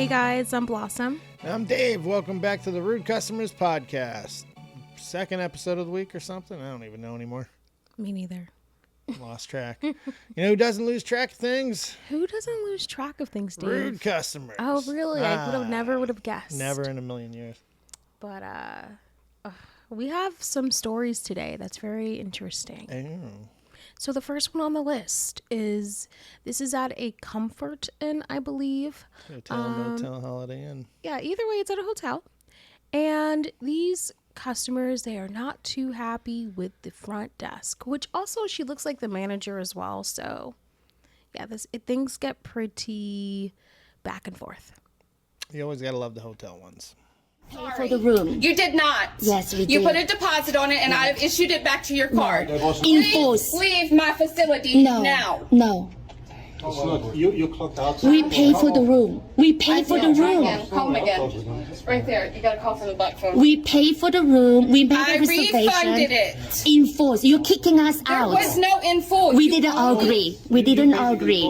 Hey guys, I'm Blossom. I'm Dave. Welcome back to the Rude Customers Podcast. Second episode of the week or something? I don't even know anymore. Me neither. Lost track. You know who doesn't lose track of things? Who doesn't lose track of things, Dave? Rude customers. Oh, really? I never would have guessed. Never in a million years. But we have some stories today that's very interesting. Oh. So the first one on the list is, this is at a Comfort Inn, I believe. Hotel, motel, Holiday Inn. Yeah, either way, it's at a hotel. And these customers, they are not too happy with the front desk, which also she looks like the manager as well. So yeah, things get pretty back and forth. You always got to love the hotel ones. Pay for the room. You did not. Yes, we did. You put a deposit on it, and I've issued it back to your card. Enforce. Please leave my facility now. No. It's not, you clocked out. We pay for the room. We pay for the room. Call him again. Right there. You got to call from the back phone. We pay for the room. We made I a reservation. refunded it. Enforce. You're kicking us There out. was no info. We didn't agree. We didn't agree.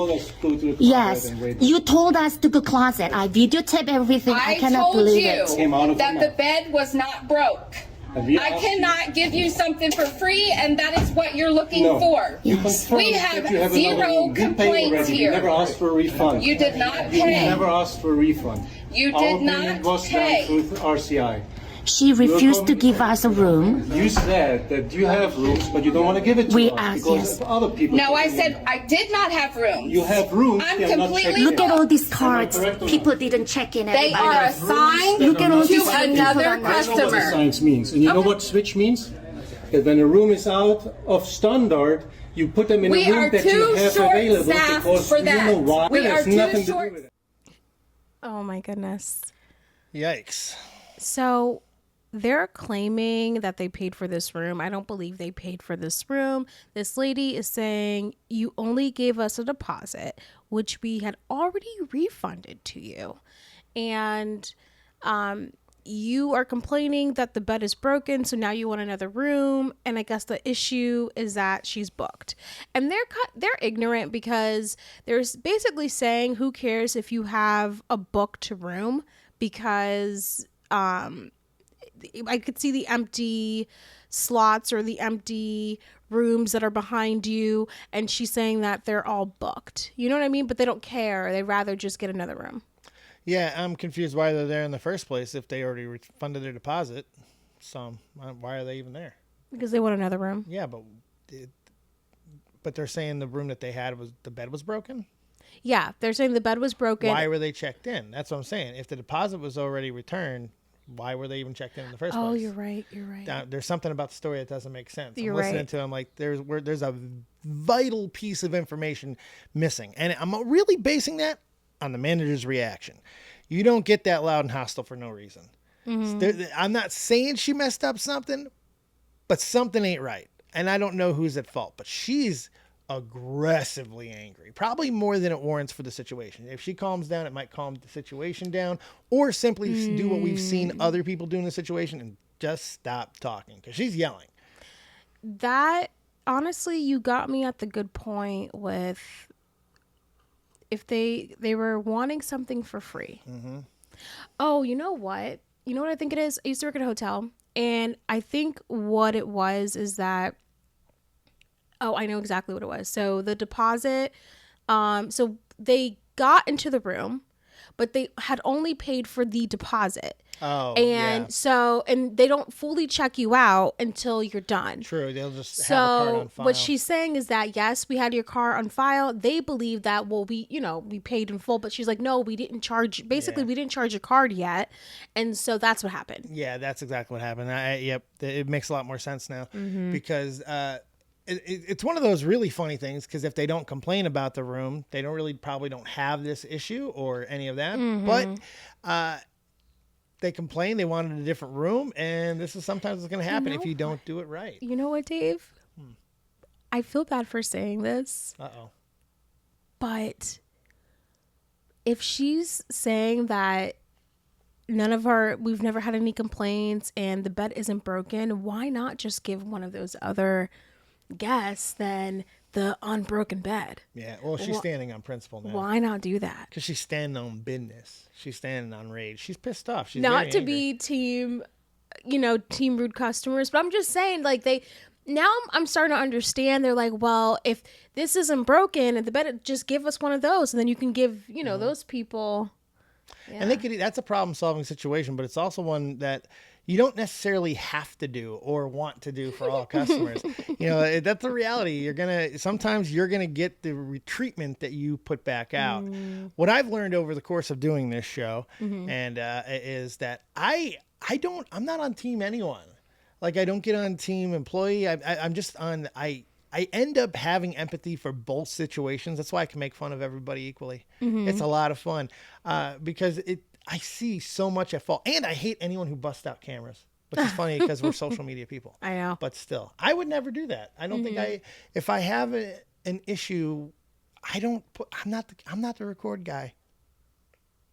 Yes. You told us to go closet. I videotape everything. I I cannot told believe you it. that the bed was not broke. I cannot give you something for free, and that is what you're looking for. Yes. We have zero complaints You never here. asked for a refund. You did not You pay. never asked for a refund. You Our did payment not was pay. done through RCI. She refused to give us a room. You said that you have rooms, but you don't want to give it to We us asked, because yes. other people. No, I taking said it. I did not have rooms. You have rooms. I'm they are not completely- checked Look at in. all these cards. Am I correct or not? People didn't check in. They Everybody. are assigned Look at all to these people another on that. I know what the customer. science means. And you know what switch means? That when a room is out of standard, you put them in We a room are that you too have available short-staffed because for you know that. why. We There's are too nothing to short- do with it. Oh my goodness. Yikes. So they're claiming that they paid for this room. I don't believe they paid for this room. This lady is saying you only gave us a deposit, which we had already refunded to you. And you are complaining that the bed is broken, so now you want another room. And I guess the issue is that she's booked. And they're ignorant because they're basically saying, who cares if you have a booked room? Because I could see the empty slots or the empty rooms that are behind you, and she's saying that they're all booked. You know what I mean? But they don't care. They'd rather just get another room. Yeah, I'm confused why they're there in the first place if they already refunded their deposit. So why are they even there? Because they want another room. Yeah, but they're saying the room that they had the bed was broken? Yeah, they're saying the bed was broken. Why were they checked in? That's what I'm saying. If the deposit was already returned, why were they even checked in the first place? Oh, you're right. You're right. Now, there's something about the story that doesn't make sense. You're I'm listening right. to him like there's a vital piece of information missing. And I'm really basing that on the manager's reaction. You don't get that loud and hostile for no reason. Mm-hmm. I'm not saying she messed up something, but something ain't right. And I don't know who's at fault, but she's aggressively angry, probably more than it warrants for the situation. If she calms down, it might calm the situation down, or simply do what we've seen other people do in the situation and just stop talking, because she's yelling. That, honestly, you got me at the good point with if they were wanting something for free. Mm-hmm. Oh, you know what? You know what I think it is? I used to work at a hotel, and I think what it was is that, oh, I know exactly what it was. So the deposit, so they got into the room, but they had only paid for the deposit. Oh, and yeah. so, and they don't fully check you out until you're done. True. They'll just have a card on file. What she's saying is that, yes, we had your car on file. They believe that, well, we paid in full, but she's like, no, we didn't charge. Basically, we didn't charge your card yet. And so that's what happened. Yeah, that's exactly what happened. Yep. It makes a lot more sense now because, it's one of those really funny things, because if they don't complain about the room, they probably don't have this issue or any of that. But they complain they wanted a different room, and this is sometimes what's going to happen if you don't do it right. You know what, Dave? I feel bad for saying this. Uh-oh. But if she's saying that we've never had any complaints and the bed isn't broken, why not just give one of those other guests then the unbroken bed. Yeah, well, she's standing on principle now. Why not do that? Because she's standing on business. She's standing on rage. She's pissed off. She's Not very to angry. be team, team rude customers, but I'm just saying, like, now I'm starting to understand. They're like, well, if this isn't broken and the bed, just give us one of those, and then you can give, those people. Yeah. And that's a problem solving situation, but it's also one that you don't necessarily have to do or want to do for all customers. That's the reality. Sometimes you're going to get the treatment that you put back out. What I've learned over the course of doing this show and is that I'm not on team anyone. Like, I don't get on team employee. I'm just on, I end up having empathy for both situations. That's why I can make fun of everybody equally. It's a lot of fun because I see so much at fault. And I hate anyone who busts out cameras, which is funny because we're social media people. I know. But still, I would never do that. I don't think if I have an issue, I'm not the record guy.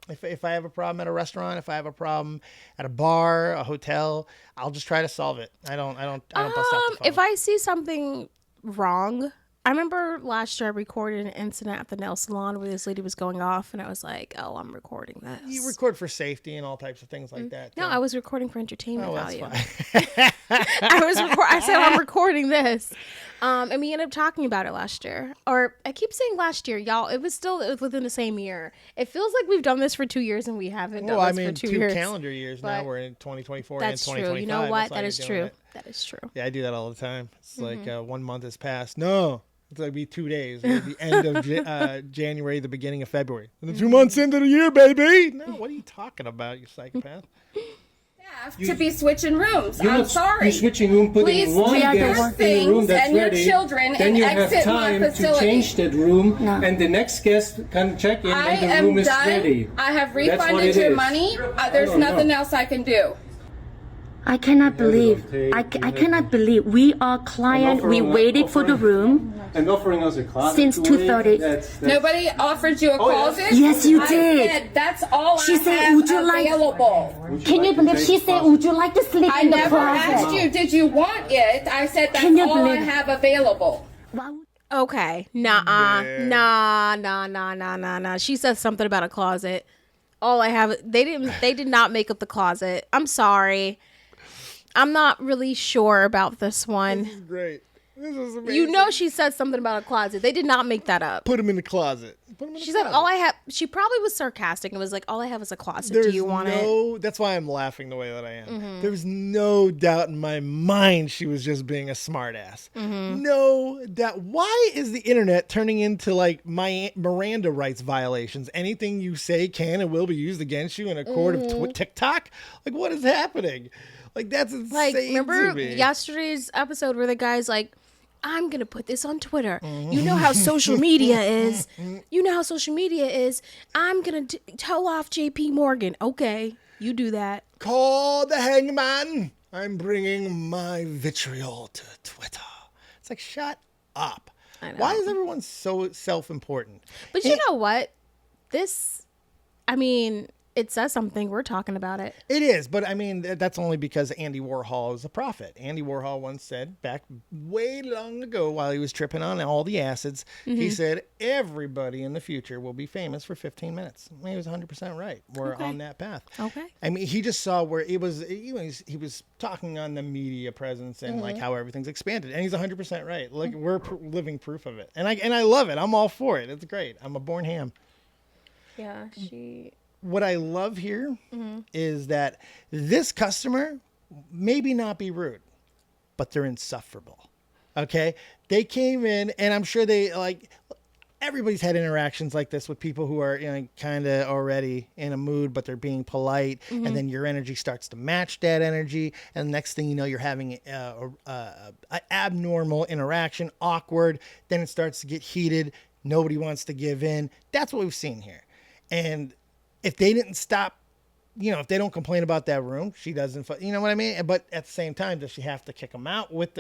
If I have a problem at a restaurant, if I have a problem at a bar, a hotel, I'll just try to solve it. I don't bust out the phone. If I see something wrong, I remember last year I recorded an incident at the nail salon where this lady was going off, and I was like, "Oh, I'm recording this." You record for safety and all types of things like that. No, too. I was recording for entertainment Oh, that's value. fine. I said I'm recording this, and we ended up talking about it last year. Or I keep saying last year, y'all. It was within the same year. It feels like we've done this for 2 years and we haven't done this for 2 2 years. calendar years now. But We're in 2024 and That's 2025. true. You know what? That's how That you're is doing true. it. That is true. Yeah, I do that all the time. It's like 1 month has passed. No. It's like be 2 days. It'll be end of January, the beginning of February. And 2 months into the year, baby. No, what are you talking about, you psychopath? To be switching rooms. You're I'm not- sorry. You're switching room, putting Please one take your guest in a room things that's and your ready. children Then and you have exit my time to facility. change that room, No. and the next guest can check in I and the am room is done. ready. I have That's what refunded it your is. money. There's No, nothing no. else I can do. I cannot believe. I cannot believe we are client. We waited for the room And offering us a closet since to 2:30. wait, that's- Nobody offered you a closet? Yes, you I did. said, that's all She I said, have "Would you like- available. Can you believe she said, "Would you like to sleep I in the never asked closet"? you, did you want it? I said, that's Can you all I believe- have available. Wow. Okay. Nah. She said something about a closet. All I have, they did not make up the closet. I'm sorry. I'm not really sure about this one. This is great. This is amazing. You know she said something about a closet. They did not make that up. Put him in the closet. Put him in She the said, closet. all I have, she probably was sarcastic and was like, all I have is a closet. Do you want it? That's why I'm laughing the way that I am. There's no doubt in my mind she was just being a smart ass. No doubt. Why is the internet turning into like my Miranda rights violations? Anything you say can and will be used against you in a court of TikTok? Like, what is happening? Like, that's insane. Like, remember to me. yesterday's episode where the guy's like, I'm going to put this on Twitter. You know how social media is. I'm going to toe off JP Morgan. Okay, you do that. Call the hangman. I'm bringing my vitriol to Twitter. It's like, shut up. I know. Why is everyone so self-important? But you know what? It says something. We're talking about it. It is, but I mean, that's only because Andy Warhol is a prophet. Andy Warhol once said, back way long ago while he was tripping on all the acids, he said, everybody in the future will be famous for 15 minutes. I mean, he was 100% right. We're on that path. Okay. I mean, he just saw where he was talking on the media presence and like how everything's expanded. And he's 100% right. Look, we're living proof of it. And I love it. I'm all for it. It's great. I'm a born ham. Yeah, What I love here is that this customer maybe not be rude, but they're insufferable. Okay. They came in and I'm sure everybody's had interactions like this with people who are kind of already in a mood, but they're being polite. And then your energy starts to match that energy. And the next thing you know, you're having an abnormal interaction, awkward. Then it starts to get heated. Nobody wants to give in. That's what we've seen here. And if they didn't stop, if they don't complain about that room, she doesn't, you know what I mean? But at the same time, does she have to kick them out with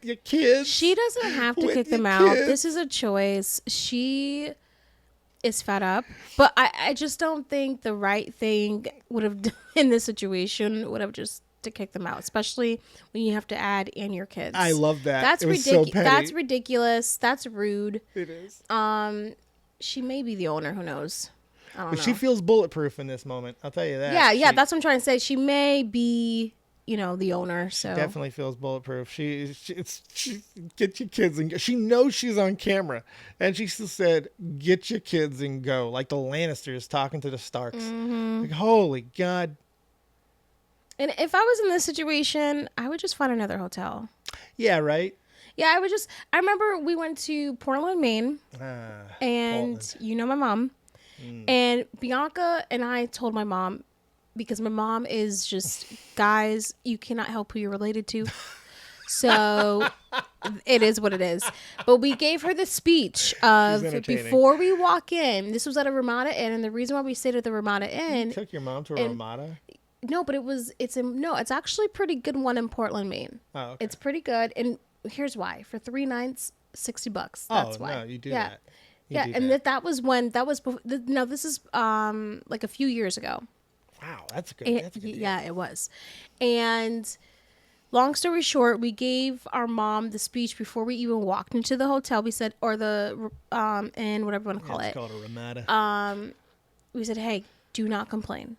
your kids? she doesn't have to With kick them your out. kids. This is a choice. She is fed up, but I just don't think the right thing would have in this situation would have just to kick them out, especially when you have to add and your kids. I love that. That's it was so ridiculous. petty. That's ridiculous. That's rude. It is. She may be the owner. Who knows? I don't know. She feels bulletproof in this moment. I'll tell you that. Yeah. That's what I'm trying to say. She may be, the owner. So Definitely feels bulletproof. She get your kids and go. She knows she's on camera, and she still said, "Get your kids and go." Like the Lannisters talking to the Starks. Like, holy God. And if I was in this situation, I would just find another hotel. Yeah, right. Yeah, I remember we went to Portland, Maine, and Portland. My mom. And Bianca and I told my mom, because my mom is just, guys, you cannot help who you're related to. So it is what it is. But we gave her the speech of before we walk in. This was at a Ramada Inn, and the reason why we stayed at the Ramada Inn. You took your mom to a Ramada? No, but it's actually a pretty good one in Portland, Maine. Oh, okay. It's pretty good, and here's why: for 3 nights, $60. That's why. No, you do that. That was when no, this is like a few years ago. Wow, that's good. That's a good deal. Yeah, it was. And long story short, we gave our mom the speech before we even walked into the hotel. We said, or the and whatever you want to call it. It's called a Ramada. We said, hey, do not complain.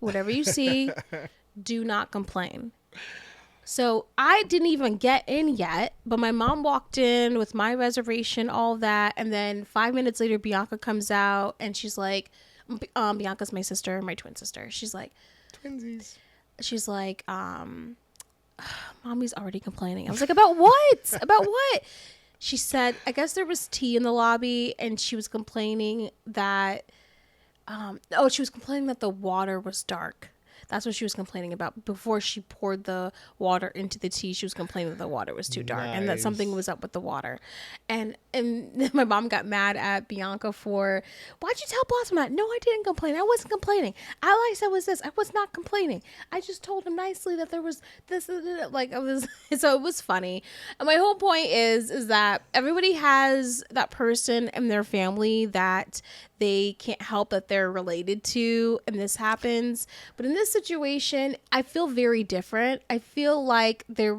Whatever you see, do not complain. So I didn't even get in yet, but my mom walked in with my reservation, all of that. And then 5 minutes later, Bianca comes out and she's like, Bianca's my sister, my twin sister. She's like, Twinsies. She's like, mommy's already complaining. I was like, about what? About what? She said, I guess there was tea in the lobby and she was complaining that, she was complaining that the water was dark. That's what she was complaining about. Before she poured the water into the tea, she was complaining that the water was too dark and that something was up with the water. And my mom got mad at Bianca for, why'd you tell Blossom that? No, I didn't complain. I wasn't complaining. All I said was this. I was not complaining. I just told him nicely that there was this, like I was, so it was funny. And my whole point is that everybody has that person in their family that they can't help that they're related to, and this happens. But in this situation, I feel very different. I feel like they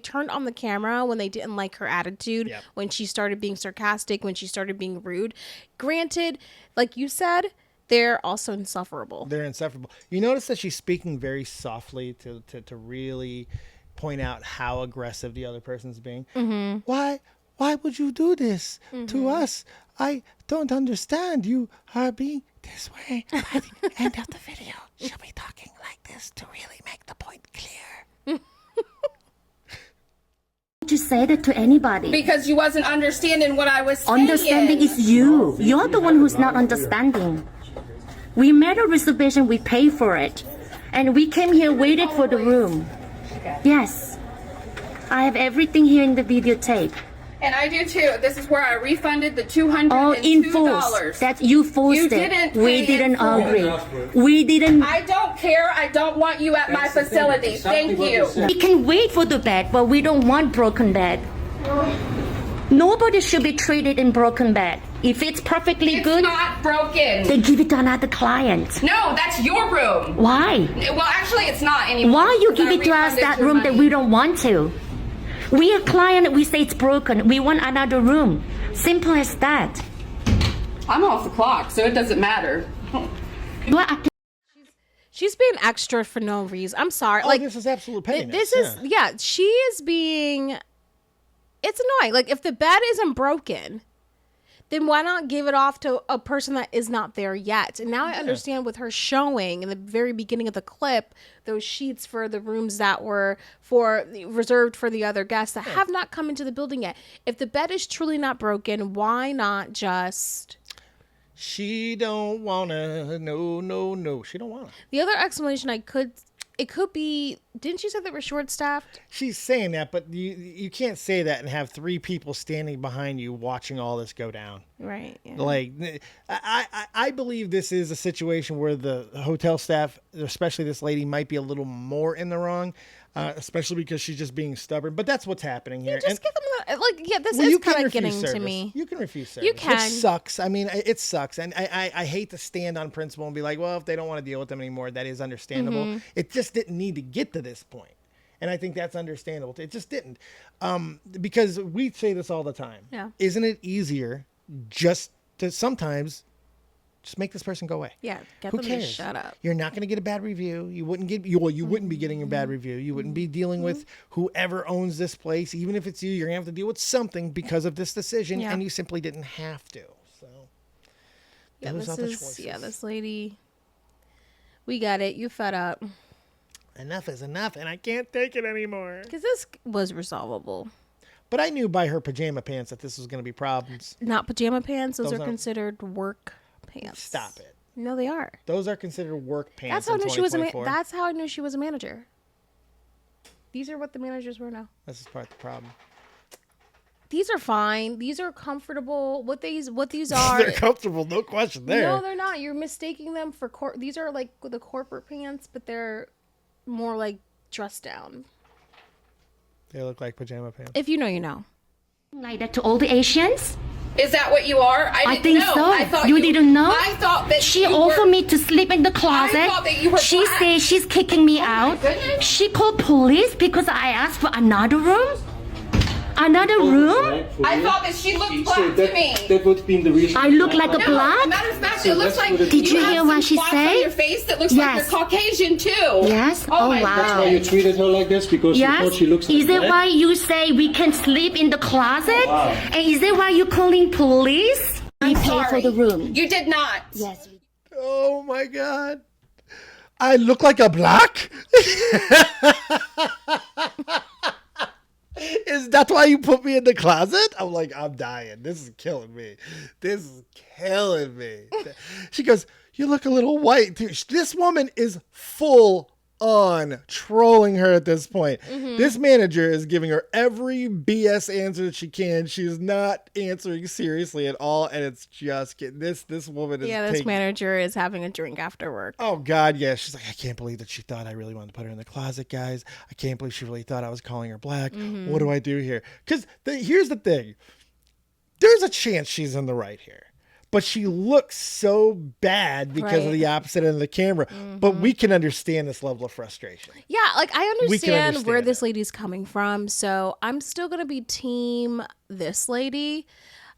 turned on the camera when they didn't like her attitude, when she started being sarcastic, when she started being rude. Granted, like you said, they're also insufferable. They're insufferable. You notice that she's speaking very softly to really point out how aggressive the other person's being. Mm-hmm. Why would you do this to us? I don't understand. You are being this way. By the end of the video, she'll be talking like this to really make the point clear. To say that to anybody. Because you wasn't understanding what I was saying. Understanding is you. You're the one who's not understanding. We made a reservation, we paid for it. And we came here, waited for the room. Yes. I have everything here in the videotape. And I do too. This is where I refunded the $202. Oh, in force. That you forced You it. didn't We pay didn't in full. agree. We didn't. I don't care. I don't want you at my facility. Thank you. We can wait for the bed, but we don't want broken bed. Nobody should be treated in broken bed. If it's perfectly It's good, not broken. they give it to another client. No, that's your room. Why? Well, actually, it's not anymore. Why you because give I it to us refunded that your room that money. we don't want to? We a client, we say it's broken. We want another room. Simple as that. I'm off the clock, so it doesn't matter. You are acting She's being extra for no reason. I'm sorry. Like, this is absolute pettiness. She is being, it's annoying. Like, if the bed isn't broken, then why not give it off to a person that is not there yet? And now I understand with her showing in the very beginning of the clip, those sheets for the rooms that were reserved for the other guests that have not come into the building yet. If the bed is truly not broken, why not just... She don't wanna. No. She don't wanna. The other explanation it could be, didn't you say they were short-staffed? She's saying that, but you can't say that and have 3 people standing behind you watching all this go down. Right. Yeah. Like, I believe this is a situation where the hotel staff, especially this lady, might be a little more in the wrong. especially because she's just being stubborn. But that's what's happening here. Just give them this Well, is you can kind of refuse getting to service. me. You can refuse service. You can. Which sucks. I mean, it sucks. And I hate to stand on principle and be like, well, if they don't want to deal with them anymore, that is understandable. Mm-hmm. It just didn't need to get to this point. And I think that's understandable. It just didn't. Because we say this all the time. Yeah. Isn't it easier just to sometimes just make this person go away? Yeah, get Who them cares? to shut up. You're not going to get a bad review. You wouldn't be getting a bad review. You wouldn't be dealing with whoever owns this place. Even if it's you, you're going to have to deal with something because of this decision, Yeah. and you simply didn't have to. So, those are the choices. This lady. We got it. You fed up. Enough is enough, and I can't take it anymore. Because this was resolvable. But I knew by her pajama pants that this was going to be problems. Not pajama pants. Those are aren't- considered work pants. Stop it. No, they are. Those are considered work pants. That's how I in knew she was 2024. That's how I knew she was a manager. These are what the managers were now. This is part of the problem. These are fine. These are comfortable. What these are. They're comfortable, no question there. No, they're not. You're mistaking them for these are like the corporate pants, but they're more like dress down. They look like pajama pants. If you know, you know. Like that to all the Asians? Is that what you are? I didn't think know. so. I thought You didn't know? I thought that She you offered were, me to sleep in the closet. thought that you were She black. said she's kicking me out. goodness. She called police because I asked for another room. Another room? I thought that she looked black So to me. that would be the reason. I look like a No, black? matter of fact, So it looks that's like what it Did you have hear some what she spots said? on your face that looks Yes. like you're Caucasian too. Yes? Oh, Oh, my wow. That's why you treated her like this, because you Yes? thought she looks like Is it black? why you say we can sleep in the closet? Wow. And is it why you calling police? We pay for Sorry. the room. You did not. Yes. Oh my God. I look like a black? Is that why you put me in the closet? I'm like, I'm dying. This is killing me. This is killing me. She goes, you look a little white. Dude, this woman is full on trolling her at this point. This manager is giving her every BS answer that she can. She is not answering seriously at all, and it's just getting this woman is Yeah, this taking, manager is having a drink after work. oh God, yeah. She's like, I can't believe that she thought I really wanted to put her in the closet, guys. I can't believe she really thought I was calling her black. What do I do here? Because here's the thing. There's a chance she's in the right here. But she looks so bad because of Right. the opposite end of the camera. But we can understand this level of frustration. Yeah, like I understand where understand this lady's coming from, so I'm still gonna be team this lady.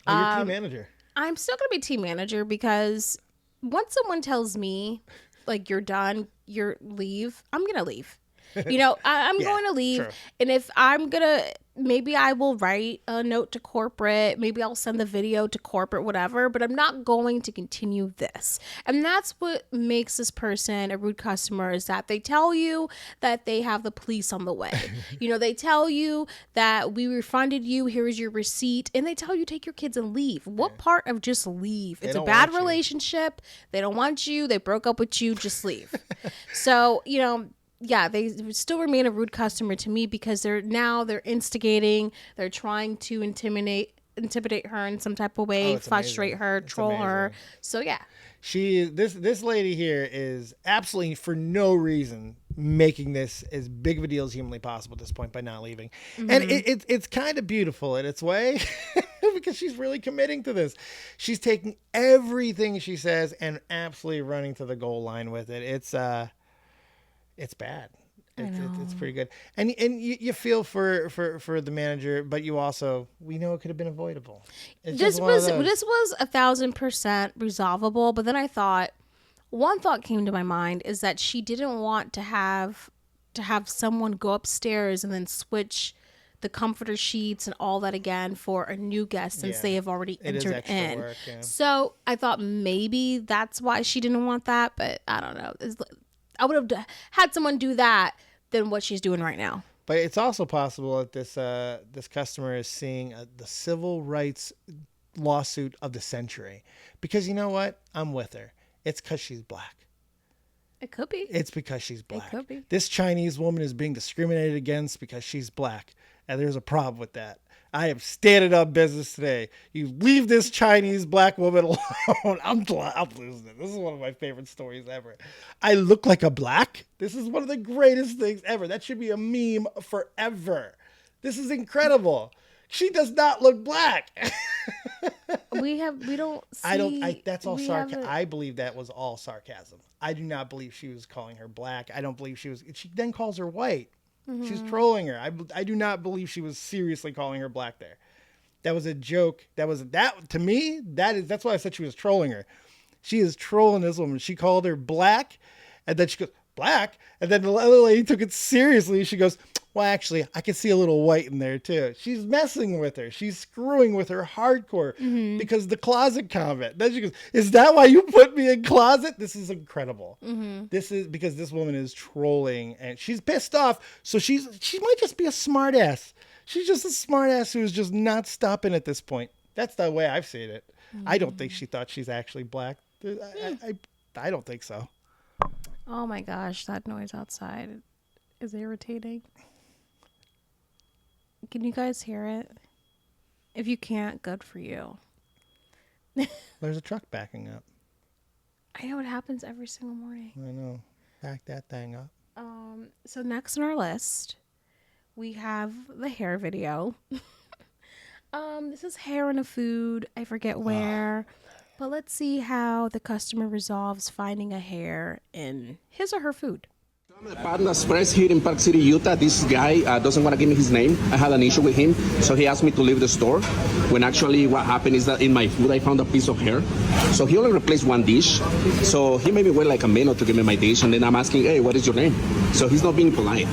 Oh, you're team manager. I'm still gonna be team manager because once someone tells me like you're done, leave, I'm gonna leave. You know, I'm Yeah, going to leave. true. And if I'm gonna, maybe I will write a note to corporate, maybe I'll send the video to corporate, whatever, but I'm not going to continue this. And that's what makes this person a rude customer, is that they tell you that they have the police on the way. You know, they tell you that we refunded you, here's your receipt, and they tell you take your kids and leave. What part of just leave? It's a don't bad want you. relationship. They don't want you. They broke up with you. Just leave. So, you know, yeah, they still remain a rude customer to me because they're instigating, they're trying to intimidate her in some type of way, it's frustrate amazing. her, It's troll her. amazing. So yeah. This lady here is absolutely for no reason making this as big of a deal as humanly possible at this point by not leaving. And it's kind of beautiful in its way because she's really committing to this. She's taking everything she says and absolutely running to the goal line with it. It's bad. It's pretty good. And you feel for the manager, but you also, we know it could have been avoidable. It's This just one of was those. 1,000% resolvable, but then I thought, one thought came to my mind is that she didn't want to have someone go upstairs and then switch the comforter sheets and all that again for a new guest since Yeah. they have already It is entered extra in. work, yeah. So I thought maybe that's why she didn't want that, but I don't know. I would have had someone do that than what she's doing right now. But it's also possible that this customer is seeing the civil rights lawsuit of the century, because you know what? I'm with her. It's because she's black. It could be. It's because she's black. could be. This Chinese woman is being discriminated against because she's black. And there's a problem with that. I am standing up business today. You leave this Chinese black woman alone. I'm losing it. This is one of my favorite stories ever. I look like a black? This is one of the greatest things ever. That should be a meme forever. This is incredible. She does not look black. We don't see. That's all sarcasm. I believe that was all sarcasm. I do not believe she was calling her black. I don't believe she then calls her white. Mm-hmm. She's trolling her. I do not believe she was seriously calling her black there. That was a joke. To me, that's why I said she was trolling her. She is trolling this woman. She called her black, and then she goes, black? And then the other lady took it seriously. She goes, well, actually, I can see a little white in there too. She's messing with her. She's screwing with her hardcore because the closet comment. Then she goes, is that why you put me in closet? This is incredible. Mm-hmm. This is because this woman is trolling and she's pissed off. So she might just be a smart ass. She's just a smart ass who's just not stopping at this point. That's the way I've seen it. Mm-hmm. I don't think she thought she's actually black. I don't think so. Oh my gosh, that noise outside is irritating. Can you guys hear it? If you can't, good for you. There's a truck backing up. I know, it happens every single morning. I know. Back that thing up. So next on our list, we have the hair video. This is hair in a food. I forget where. But let's see how the customer resolves finding a hair in his or her food. I'm the Partner Express here in Park City, Utah. This guy doesn't want to give me his name. I had an issue with him, so he asked me to leave the store. When actually what happened is that in my food I found a piece of hair. So he only replaced one dish. So he made me wait like a minute to give me my dish, and then I'm asking, hey, what is your name? So he's not being polite.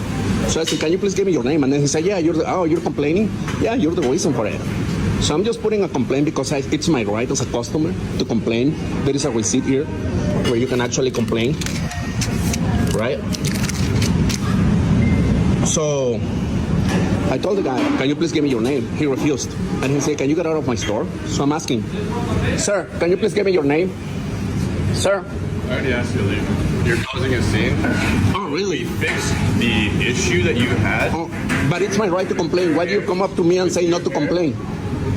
So I said, can you please give me your name? And then he said, yeah, you're complaining? Yeah, you're the reason for it. So I'm just putting a complaint because it's my right as a customer to complain. There is a receipt here where you can actually complain, right? So I told the guy, can you please give me your name? He refused. And he said, can you get out of my store? So I'm asking, sir, can you please give me your name? Sir? I already asked you to leave. You're causing a scene. Oh, really? We fixed the issue that you had. Oh, but it's my right to complain. Why do you come up to me and say not to complain?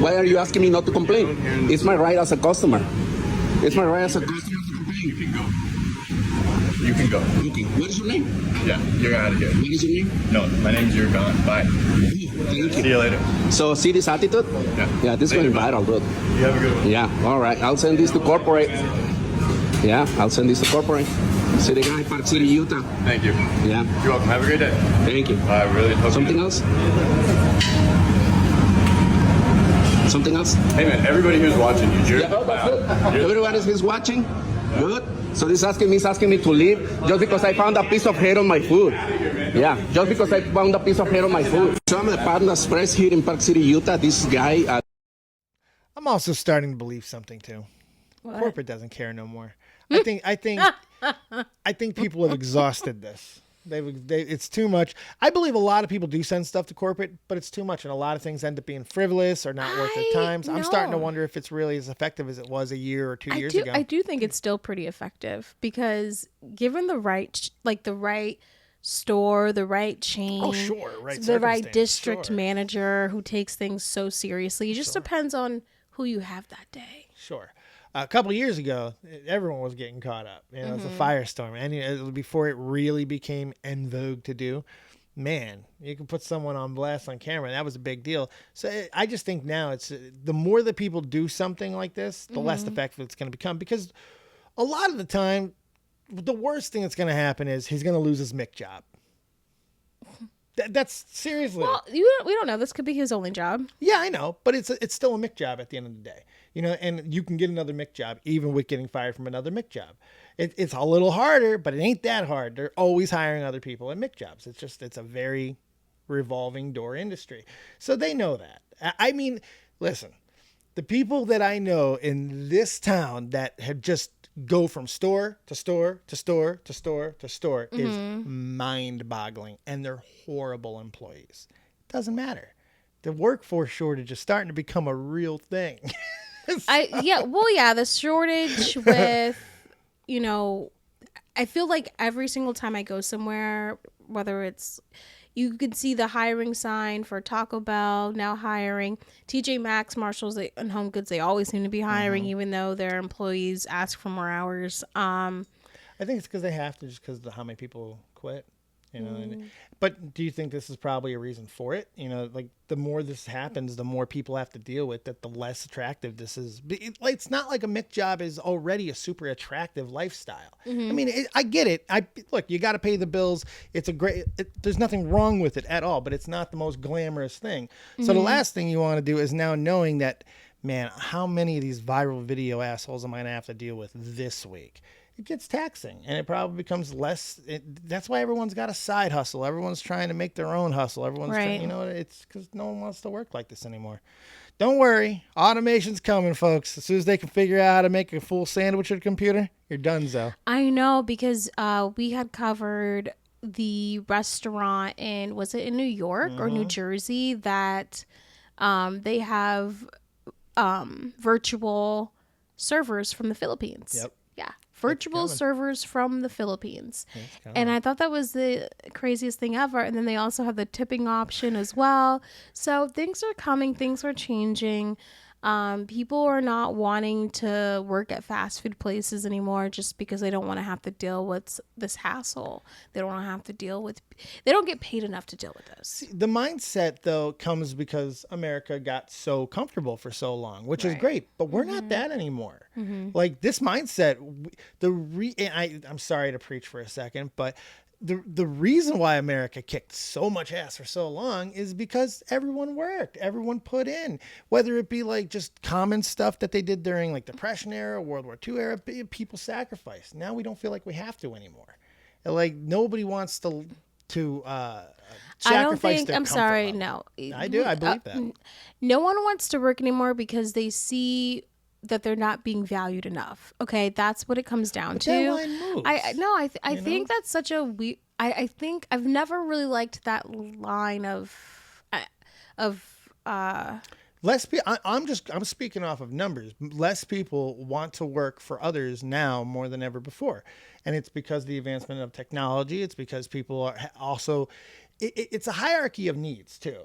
Why are you asking me not to complain? It's my right as a customer. It's my right as a customer to complain. You can go. You can go. Okay, what is your name? Yeah, you're out of here. What is your name? No, my name's You're Gone. Bye. Thank you. See you later. So see this attitude? Yeah, this is going viral, dude. You have a good one. Yeah, all right. I'll send this to corporate. Yeah, I'll send this to corporate. See the guy, Park City, Utah. Thank you. Yeah. You're welcome. Have a great day. Thank you. I really hope Something else? Something else? Hey man, everybody who's watching, you jerk. Yeah, that's good. Everyone who's watching? Good. So this asking me to leave just because I found a piece of hair on my food. Yeah, just because I found a piece of hair on my food. So I'm the Partner Express here in Park City, Utah. This guy. I'm also starting to believe something too. What? Corporate doesn't care no more. I think people have exhausted this. It's too much. I believe a lot of people do send stuff to corporate, but it's too much, and a lot of things end up being frivolous or not worth their time. So I'm starting to wonder if it's really as effective as it was a year or 2 years ago. I do think it's still pretty effective because given the right store, the right chain, the right district manager who takes things so seriously, it just depends on who you have that day. Sure. A couple of years ago, everyone was getting caught up. It was a firestorm. And before it really became en vogue to do, man, you can put someone on blast on camera. That was a big deal. So I just think now it's the more that people do something like this, the less effective it's going to become. Because a lot of the time, the worst thing that's going to happen is he's going to lose his Mick job. That's seriously. Well, we don't know. This could be his only job. Yeah, I know, but it's still a Mick job at the end of the day, and you can get another Mick job even with getting fired from another Mick job. It's a little harder, but it ain't that hard. They're always hiring other people at Mick jobs. It's a very revolving door industry, so they know that. I mean, listen, the people that I know in this town that have just go from store to store to store to store to store is mind-boggling, and they're horrible employees. It doesn't matter. The workforce shortage is starting to become a real thing. The shortage with, I feel like every single time I go somewhere, whether it's, you can see the hiring sign for Taco Bell now hiring. TJ Maxx, Marshalls, and Home Goods, they always seem to be hiring, even though their employees ask for more hours. I think it's because they have to, just because of how many people quit. But do you think this is probably a reason for it? Like the more this happens, the more people have to deal with that, the less attractive this is. It's not like a Mick job is already a super attractive lifestyle. I mean, I get it. Look, you got to pay the bills. It's there's nothing wrong with it at all, but it's not the most glamorous thing. So the last thing you want to do is now knowing that, man, how many of these viral video assholes am I going to have to deal with this week? It gets taxing, and it probably becomes less. That's why everyone's got a side hustle. Everyone's trying to make their own hustle. Everyone's trying, it's because no one wants to work like this anymore. Don't worry. Automation's coming, folks. As soon as they can figure out how to make a full sandwich with a computer, you're donezo. I know, because we had covered the restaurant was it in New York or New Jersey that they have virtual servers from the Philippines. Yep. Yeah. Virtual servers from the Philippines. And I thought that was the craziest thing ever. And then they also have the tipping option as well. So things are coming. Things are changing. People are not wanting to work at fast food places anymore just because they don't want to have to deal with this hassle. They don't want to have to they don't get paid enough to deal with this. The mindset, though, comes because America got so comfortable for so long, which is great, but we're not that anymore. Like this mindset, I'm sorry to preach for a second, but the reason why America kicked so much ass for so long is because everyone worked, everyone put in, whether it be like just common stuff that they did during like Depression era, World War II era, people sacrificed. Now we don't feel like we have to anymore. Like nobody wants to sacrifice I don't think, their I'm comfort sorry, level. no. I do, I believe that. No one wants to work anymore because they see that they're not being valued enough. Okay, that's what it comes down to. That line moves, I think that's such a weird. I think I've never really liked that line of less people. I'm speaking off of numbers. Less people want to work for others now more than ever before, and it's because of the advancement of technology. It's because people are also. It's a hierarchy of needs too.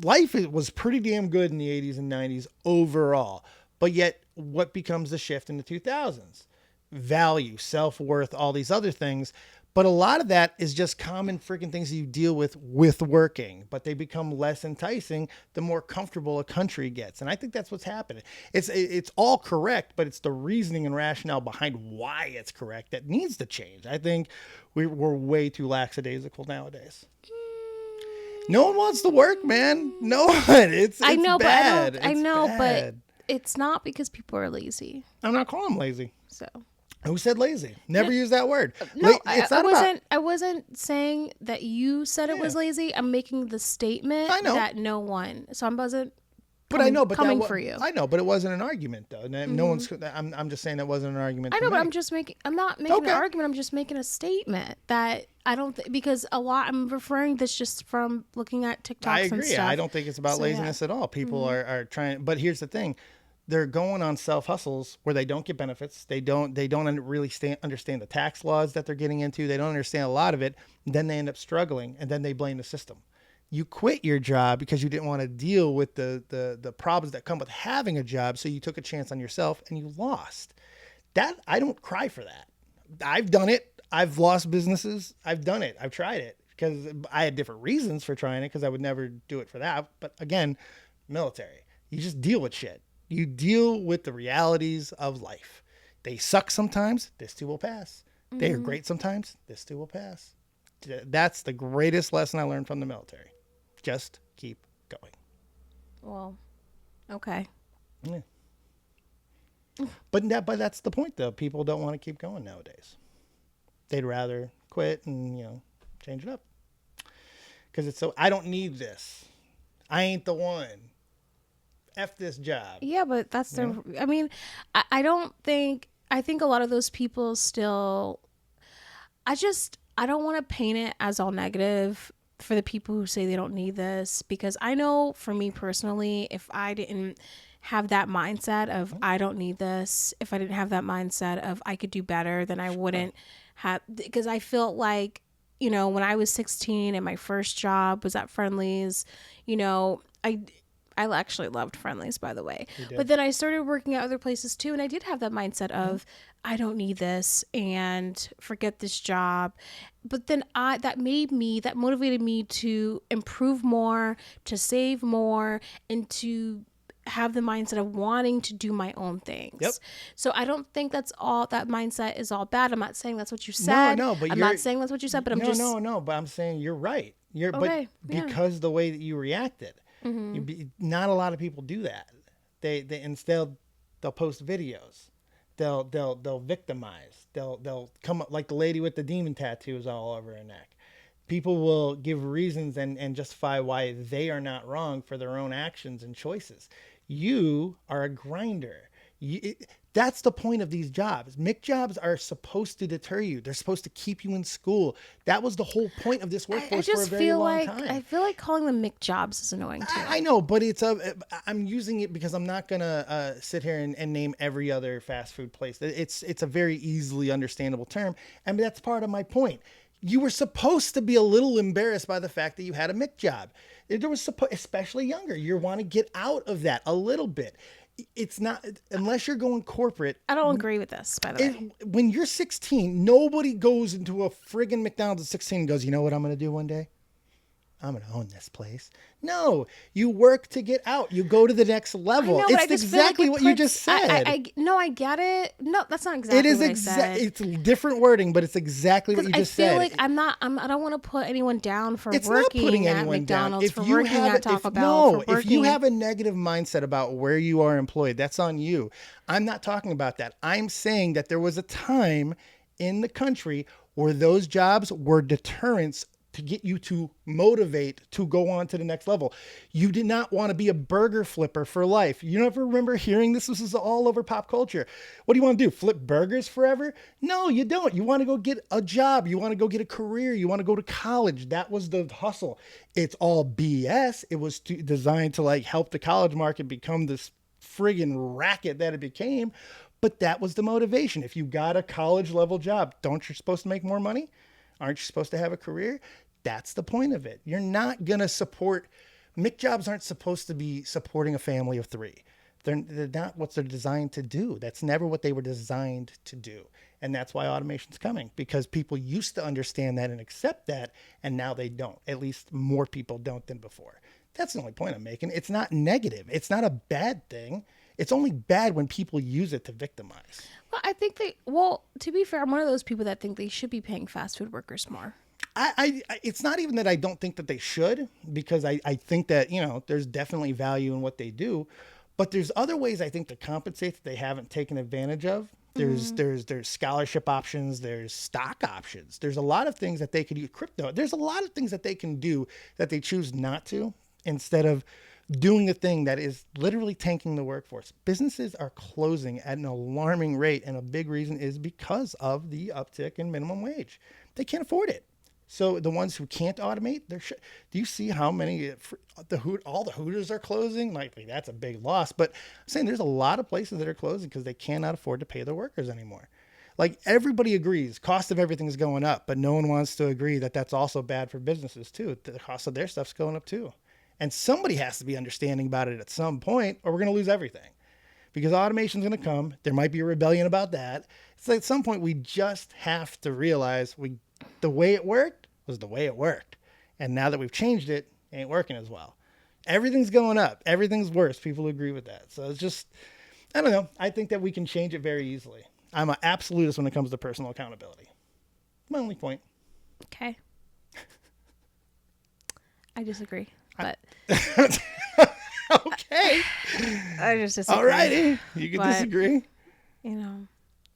Life was pretty damn good in the 80s and 90s overall. But yet, what becomes the shift in the 2000s? Value, self-worth, all these other things. But a lot of that is just common freaking things that you deal with working. But they become less enticing the more comfortable a country gets. And I think that's what's happening. It's all correct, but it's the reasoning and rationale behind why it's correct that needs to change. I think we're way too lackadaisical nowadays. No one wants to work, man. No one. It's I know, bad. but I know, but it's not because people are lazy. I'm not calling them lazy. So who said lazy? Never use that word. No, I wasn't saying that you said it was lazy. I'm making the statement that no one. So I wasn't. But I know, but coming for you. I know, but it wasn't an argument though. No one's. I'm just saying that wasn't an argument. I know, but I'm just making. I'm not making an argument. I'm just making a statement that I don't because I'm referring this just from looking at TikToks. I agree. And stuff. I don't think it's about laziness at all. People are trying. But here's the thing. They're going on self hustles where they don't get benefits. They don't really understand the tax laws that they're getting into. They don't understand a lot of it. And then they end up struggling, and then they blame the system. You quit your job because you didn't want to deal with the problems that come with having a job. So you took a chance on yourself and you lost. That I don't cry for that. I've done it. I've lost businesses. I've done it. I've tried it because I had different reasons for trying it because I would never do it for that. But again, military, you just deal with shit. You deal with the realities of life. They suck sometimes. This too will pass. They are great sometimes. This too will pass. That's the greatest lesson I learned from the military. Just keep going. Well, okay. Yeah. But that's the point, though. People don't want to keep going nowadays. They'd rather quit and change it up because it's so. I don't need this. I ain't the one. F this job. Yeah, but that's I mean, I don't think. I think a lot of those people still. I don't want to paint it as all negative for the people who say they don't need this, because I know for me personally, if I didn't have that mindset of I don't need this, if I didn't have that mindset of I could do better, then I wouldn't have, because I felt like you know, when I was 16 and my first job was at Friendly's, you know, I actually loved Friendly's, by the way. But then I started working at other places too, and I did have that mindset of I don't need this and forget this job. But then that motivated me to improve more, to save more, and to have the mindset of wanting to do my own things. Yep. So I don't think that mindset is all bad. I'm not saying that's what you said. No, but I'm not saying that's what you said, but but I'm saying you're right. Okay, but because the way that you reacted, not a lot of people do that. They instead they'll post videos. They'll victimize. They'll come up like the lady with the demon tattoos all over her neck. People will give reasons and justify why they are not wrong for their own actions and choices. You are a grinder. That's the point of these jobs. MIC jobs are supposed to deter you. They're supposed to keep you in school. That was the whole point of this workforce for a very long time. I feel like calling them MIC jobs is annoying too. I know, but I'm using it because I'm not going to sit here and name every other fast food place. It's a very easily understandable term. And that's part of my point. You were supposed to be a little embarrassed by the fact that you had a MIC job. There was especially younger. You want to get out of that a little bit. It's not, unless you're going corporate. I don't agree with this, by the way. When you're 16, nobody goes into a friggin' McDonald's at 16 and goes, you know what I'm going to do one day? I'm going to own this place. No, you work to get out. You go to the next level. It's exactly what you just said. I get it. No, that's not exactly what I said. It's different wording, but it's exactly what you just said. I feel like I don't want to put anyone down for it's working not putting at anyone McDonald's, down. for working at Taco Bell. If you have a negative mindset about where you are employed, that's on you. I'm not talking about that. I'm saying that there was a time in the country where those jobs were deterrents to get you to motivate to go on to the next level. You did not want to be a burger flipper for life. You never remember hearing this? This is all over pop culture. What do you want to do? Flip burgers forever? No, you don't. You want to go get a job. You want to go get a career. You want to go to college. That was the hustle. It's all BS. It was designed to like help the college market become this friggin' racket that it became. But that was the motivation. If you got a college level job, don't you supposed to make more money? Aren't you supposed to have a career? That's the point of it. You're not going to support, MIC jobs aren't supposed to be supporting a family of three. They're not what they're designed to do. That's never what they were designed to do. And that's why automation's coming, because people used to understand that and accept that, and now they don't. At least more people don't than before. That's the only point I'm making. It's not negative. It's not a bad thing. It's only bad when people use it to victimize. Well, I think to be fair, I'm one of those people that think they should be paying fast food workers more. It's not even that I don't think that they should, because I think that, you know, there's definitely value in what they do, but there's other ways I think to compensate that they haven't taken advantage of. There's scholarship options, there's stock options. There's a lot of things that they could use, crypto. There's a lot of things that they can do that they choose not to, instead of doing the thing that is literally tanking the workforce. Businesses are closing at an alarming rate, and a big reason is because of the uptick in minimum wage. They can't afford it. So the ones who can't automate, do you see how many all the Hooters are closing? Like, that's a big loss. But I'm saying there's a lot of places that are closing because they cannot afford to pay their workers anymore. Like, everybody agrees cost of everything is going up, but no one wants to agree that that's also bad for businesses too. The cost of their stuff's going up too. And somebody has to be understanding about it at some point, or we're going to lose everything. Because automation's going to come. There might be a rebellion about that. It's like at some point we just have to realize the way it worked was the way it worked. And now that we've changed it, it ain't working as well. Everything's going up. Everything's worse. People agree with that. So it's just, I don't know. I think that we can change it very easily. I'm an absolutist when it comes to personal accountability. My only point. Okay. I disagree. But okay. I just disagree. All righty. You can disagree. You know,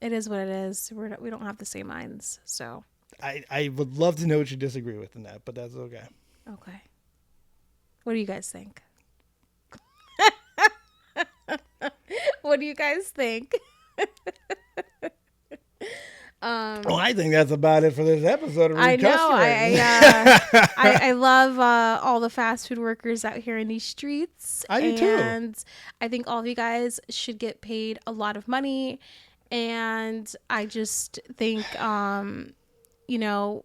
it is what it is. We don't have the same minds. So I would love to know what you disagree with in that, but that's okay. Okay. What do you guys think? What do you guys think? Well, I think that's about it for this episode of I Rude know. Customer. I love all the fast food workers out here in these streets. I do too. And I think all of you guys should get paid a lot of money. And I just think, you know,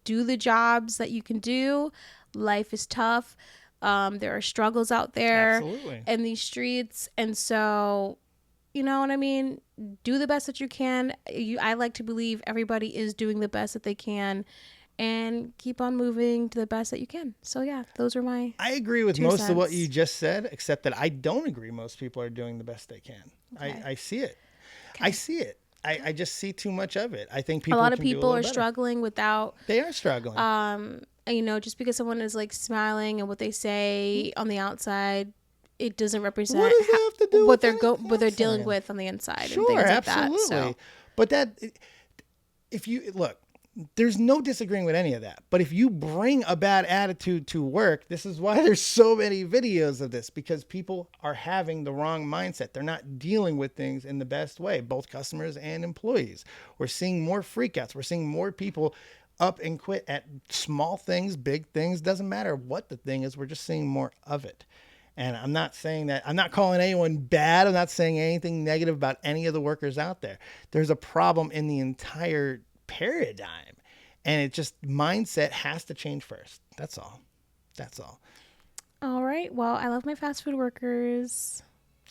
do the jobs that you can do. Life is tough. There are struggles out there in these streets. And so, you know what I mean? Do the best that you can. I like to believe everybody is doing the best that they can, and keep on moving to the best that you can. So yeah, those are my I agree with most of what you just said, except that I don't agree most people are doing the best they can. Okay. I see it. Okay. I see it. I just see too much of it. I think people a lot of people are struggling without. They are struggling. You know, just because someone is like smiling and what they say on the outside, it doesn't represent what does that have to do what with they're dealing with on the inside. Sure, and things like absolutely. That, so. But if you look, there's no disagreeing with any of that. But if you bring a bad attitude to work, this is why there's so many videos of this, because people are having the wrong mindset. They're not dealing with things in the best way, both customers and employees. We're seeing more freakouts. We're seeing more people up and quit at small things, big things. Doesn't matter what the thing is. We're just seeing more of it. And I'm not saying that, I'm not calling anyone bad. I'm not saying anything negative about any of the workers out there. There's a problem in the entire paradigm, and it just, mindset has to change first. That's all. All right. Well, I love my fast food workers.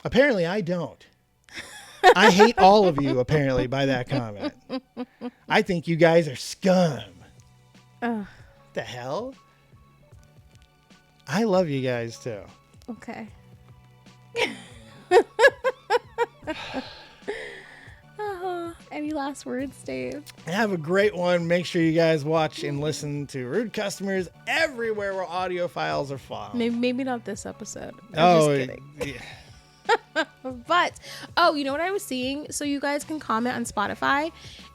Apparently I don't. I hate all of you, apparently, by that comment. I think you guys are scum. The hell? I love you guys too. Okay. Any last words, Dave? Have a great one. Make sure you guys watch and listen to Rude Customers everywhere where audio files are found. Maybe not this episode. I'm just kidding. Yeah. But, you know what I was seeing? So you guys can comment on Spotify,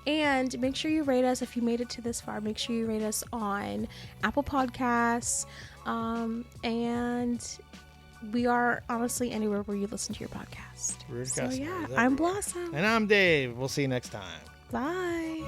and make sure you rate us if you made it to this far. Make sure you rate us on Apple Podcasts, and we are honestly anywhere where you listen to your podcast. Rude so Customers, yeah, everywhere. I'm Blossom. And I'm Dave. We'll see you next time. Bye.